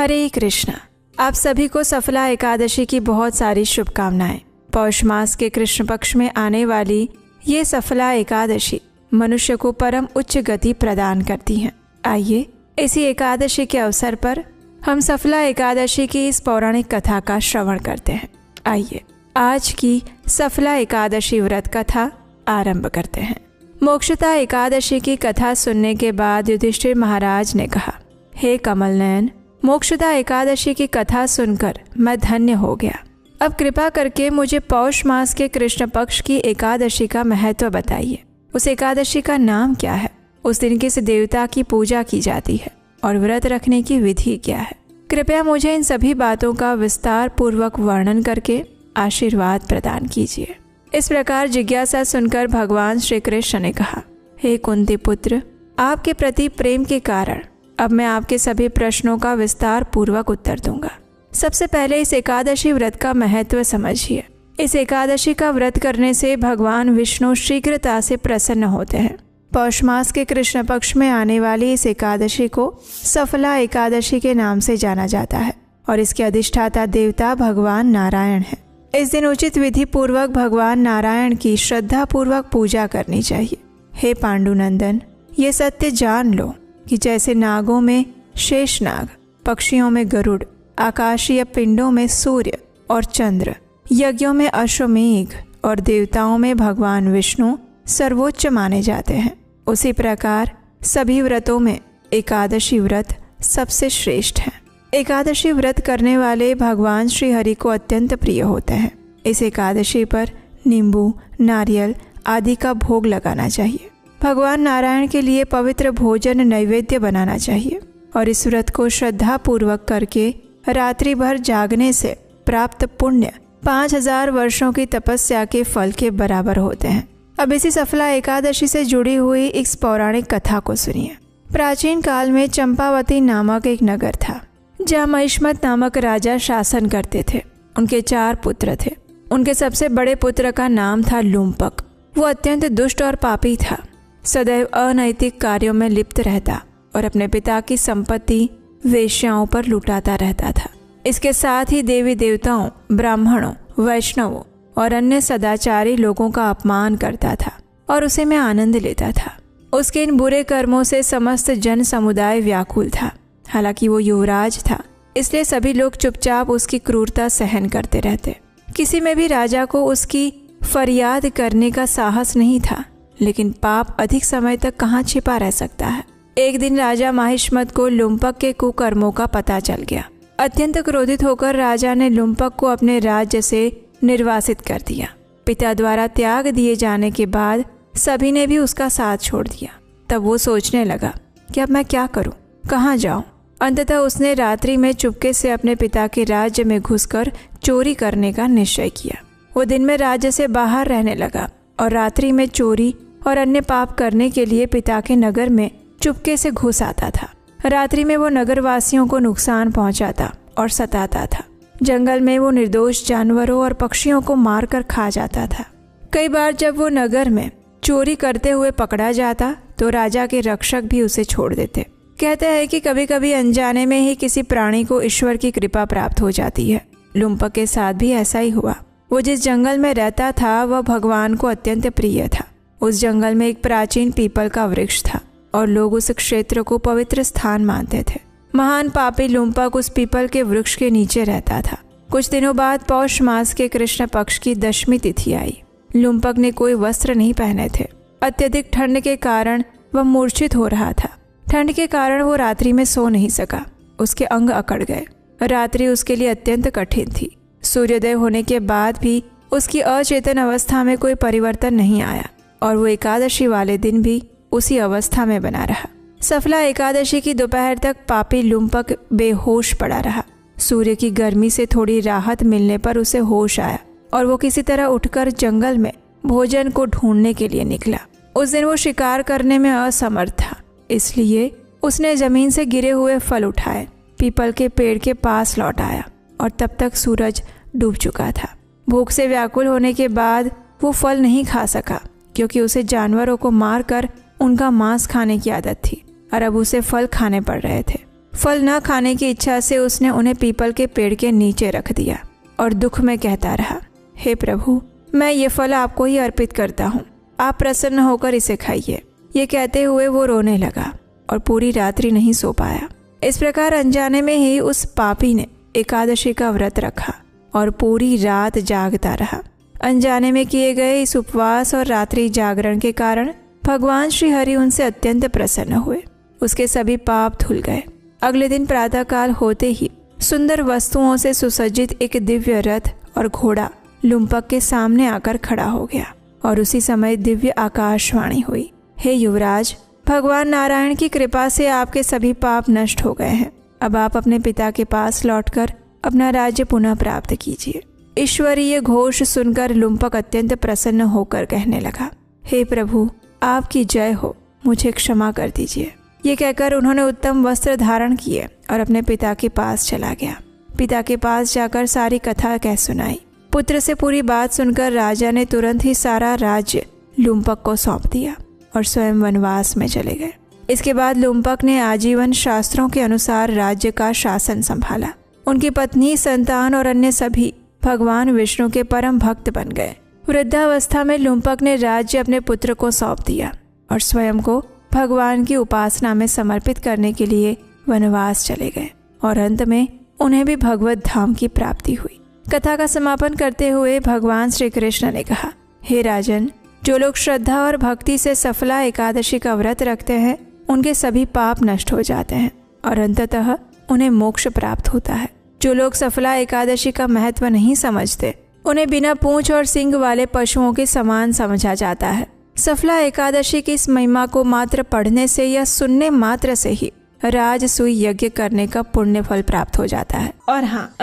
हरे कृष्णा। आप सभी को सफला एकादशी की बहुत सारी शुभकामनाएं। पौष मास के कृष्ण पक्ष में आने वाली ये सफला एकादशी मनुष्य को परम उच्च गति प्रदान करती है। आइए इसी एकादशी के अवसर पर हम सफला एकादशी की इस पौराणिक कथा का श्रवण करते हैं। आइए आज की सफला एकादशी व्रत कथा आरंभ करते हैं। मोक्षदा एकादशी की कथा सुनने के बाद युधिष्ठिर महाराज ने कहा, हे कमल नयन, मोक्षदा एकादशी की कथा सुनकर मैं धन्य हो गया। अब कृपा करके मुझे पौष मास के कृष्ण पक्ष की एकादशी का महत्व बताइए। उस एकादशी का नाम क्या है? उस दिन किस देवता की पूजा की जाती है और व्रत रखने की विधि क्या है? कृपया मुझे इन सभी बातों का विस्तार पूर्वक वर्णन करके आशीर्वाद प्रदान कीजिए। इस प्रकार जिज्ञासा सुनकर भगवान श्री कृष्ण ने कहा, हे कुंती पुत्र, आपके प्रति प्रेम के कारण अब मैं आपके सभी प्रश्नों का विस्तार पूर्वक उत्तर दूंगा। सबसे पहले इस एकादशी व्रत का महत्व समझिए। इस एकादशी का व्रत करने से भगवान विष्णु शीघ्रता से प्रसन्न होते हैं। पौष मास के कृष्ण पक्ष में आने वाली इस एकादशी को सफला एकादशी के नाम से जाना जाता है और इसके अधिष्ठाता देवता भगवान नारायण हैं। इस दिन उचित विधि पूर्वक भगवान नारायण की श्रद्धा पूर्वक पूजा करनी चाहिए। हे पांडुनंदन, ये सत्य जान लो कि जैसे नागों में शेषनाग, पक्षियों में गरुड़, आकाशीय पिंडों में सूर्य और चंद्र, यज्ञों में अश्वमेघ और देवताओं में भगवान विष्णु सर्वोच्च माने जाते हैं, उसी प्रकार सभी व्रतों में एकादशी व्रत सबसे श्रेष्ठ है। एकादशी व्रत करने वाले भगवान श्री हरि को अत्यंत प्रिय होते हैं। इस एकादशी पर नींबू, नारियल आदि का भोग लगाना चाहिए। भगवान नारायण के लिए पवित्र भोजन नैवेद्य बनाना चाहिए और इस व्रत को श्रद्धा पूर्वक करके रात्रि भर जागने से प्राप्त पुण्य 5000 वर्षों की तपस्या के फल के बराबर होते हैं। अब इसी सफला एकादशी से जुड़ी हुई इस पौराणिक कथा को सुनिए। प्राचीन काल में चंपावती नामक एक नगर था, जहाँ महिष्मत नामक राजा शासन करते थे। उनके 4 पुत्र थे। उनके सबसे बड़े पुत्र का नाम था लुम्पक। वो अत्यंत दुष्ट और पापी था। सदैव अनैतिक कार्यों में लिप्त रहता और अपने पिता की संपत्ति वेश्याओं पर लुटाता रहता था। इसके साथ ही देवी देवताओं, ब्राह्मणों, वैष्णवों और अन्य सदाचारी लोगों का अपमान करता था और उसे में आनंद लेता था। उसके इन बुरे कर्मों से समस्त जन समुदाय व्याकुल था। हालांकि वो युवराज था, इसलिए सभी लोग चुपचाप उसकी क्रूरता सहन करते रहते। किसी में भी राजा को उसकी फरियाद करने का साहस नहीं था, लेकिन पाप अधिक समय तक कहाँ छिपा रह सकता है। एक दिन राजा महिष्मत को लुम्पक के कुकर्मों का पता चल गया। अत्यंत क्रोधित होकर राजा ने लुम्पक को अपने राज्य से निर्वासित कर दिया। पिता द्वारा त्याग दिए जाने के बाद सभी ने भी उसका साथ छोड़ दिया। तब वो सोचने लगा कि अब मैं क्या करूं, कहाँ जाऊं। अंततः उसने रात्रि में चुपके से अपने पिता के राज्य में घुसकर चोरी करने का निश्चय किया। वो दिन में राज्य से बाहर रहने लगा और रात्रि में चोरी और अन्य पाप करने के लिए पिता के नगर में चुपके से घुस आता था। रात्रि में वो नगरवासियों को नुकसान पहुंचाता और सताता था। जंगल में वो निर्दोष जानवरों और पक्षियों को मारकर खा जाता था। कई बार जब वो नगर में चोरी करते हुए पकड़ा जाता तो राजा के रक्षक भी उसे छोड़ देते। कहते हैं कि कभी कभी अनजाने में ही किसी प्राणी को ईश्वर की कृपा प्राप्त हो जाती है। लुम्पक के साथ भी ऐसा ही हुआ। वो जिस जंगल में रहता था वह भगवान को अत्यंत प्रिय था। उस जंगल में एक प्राचीन पीपल का वृक्ष था और लोग उस क्षेत्र को पवित्र स्थान मानते थे। महान पापी लुम्पक उस पीपल के वृक्ष के नीचे रहता था। कुछ दिनों बाद पौष मास के कृष्ण पक्ष की दशमी तिथि आई। लुम्पक ने कोई वस्त्र नहीं पहने थे। अत्यधिक ठंड के कारण वह मूर्छित हो रहा था। ठंड के कारण वो रात्रि में सो नहीं सका। उसके अंग अकड़ गए। रात्रि उसके लिए अत्यंत कठिन थी। सूर्योदय होने के बाद भी उसकी अचेतन अवस्था में कोई परिवर्तन नहीं आया और वो एकादशी वाले दिन भी उसी अवस्था में बना रहा। सफला एकादशी की दोपहर तक पापी लुम्पक बेहोश पड़ा रहा। सूर्य की गर्मी से थोड़ी राहत मिलने पर उसे होश आया और वो किसी तरह उठकर जंगल में भोजन को ढूंढने के लिए निकला। उस दिन वो शिकार करने में असमर्थ था, इसलिए उसने जमीन से गिरे हुए फल उठाए, पीपल के पेड़ के पास लौट आया और तब तक सूरज डूब चुका था। भूख से व्याकुल होने के बाद वो फल नहीं खा सका, क्योंकि उसे जानवरों को मारकर उनका मांस खाने की आदत थी और अब उसे फल खाने पड़ रहे थे। फल न खाने की इच्छा से उसने उन्हें पीपल के पेड़ के नीचे रख दिया और दुख में कहता रहा, हे प्रभु, मैं ये फल आपको ही अर्पित करता हूँ, आप प्रसन्न होकर इसे खाइए। ये कहते हुए वो रोने लगा और पूरी रात्रि नहीं सो पाया। इस प्रकार अनजाने में ही उस पापी ने एकादशी का व्रत रखा और पूरी रात जागता रहा। अनजाने में किए गए इस उपवास और रात्रि जागरण के कारण भगवान श्री हरि उनसे अत्यंत प्रसन्न हुए। उसके सभी पाप धुल गए। अगले दिन प्रातःकाल होते ही सुंदर वस्तुओं से सुसज्जित एक दिव्य रथ और घोड़ा लुम्पक के सामने आकर खड़ा हो गया और उसी समय दिव्य आकाशवाणी हुई, हे युवराज, भगवान नारायण की कृपा से आपके सभी पाप नष्ट हो गए हैं। अब आप अपने पिता के पास लौटकर अपना राज्य पुनः प्राप्त कीजिए। ईश्वरीय घोष सुनकर लुम्पक अत्यंत प्रसन्न होकर कहने लगा, हे प्रभु, आपकी जय हो, मुझे क्षमा कर दीजिए। ये कहकर उन्होंने उत्तम वस्त्र धारण किए और अपने पिता के पास चला गया। पिता के पास जाकर सारी कथा कह सुनाई। पुत्र से पूरी बात सुनकर राजा ने तुरंत ही सारा राज्य लुम्पक को सौंप दिया और स्वयं वनवास में चले गए। इसके बाद लुम्पक ने आजीवन शास्त्रों के अनुसार राज्य का शासन संभाला। उनकी पत्नी, संतान और अन्य सभी भगवान विष्णु के परम भक्त बन गए। वृद्धावस्था में लुम्पक ने राज्य अपने पुत्र को सौंप दिया और स्वयं को भगवान की उपासना में समर्पित करने के लिए वनवास चले गए और अंत में उन्हें भी भगवत धाम की प्राप्ति हुई। कथा का समापन करते हुए भगवान श्री कृष्ण ने कहा, हे राजन, जो लोग श्रद्धा और भक्ति से सफला एकादशी का व्रत रखते हैं उनके सभी पाप नष्ट हो जाते हैं और अंततः उन्हें मोक्ष प्राप्त होता है। जो लोग सफला एकादशी का महत्व नहीं समझते उन्हें बिना पूंछ और सींग वाले पशुओं के समान समझा जाता है। सफला एकादशी की इस महिमा को मात्र पढ़ने से या सुनने मात्र से ही राजसूय यज्ञ करने का पुण्य फल प्राप्त हो जाता है। और हाँ,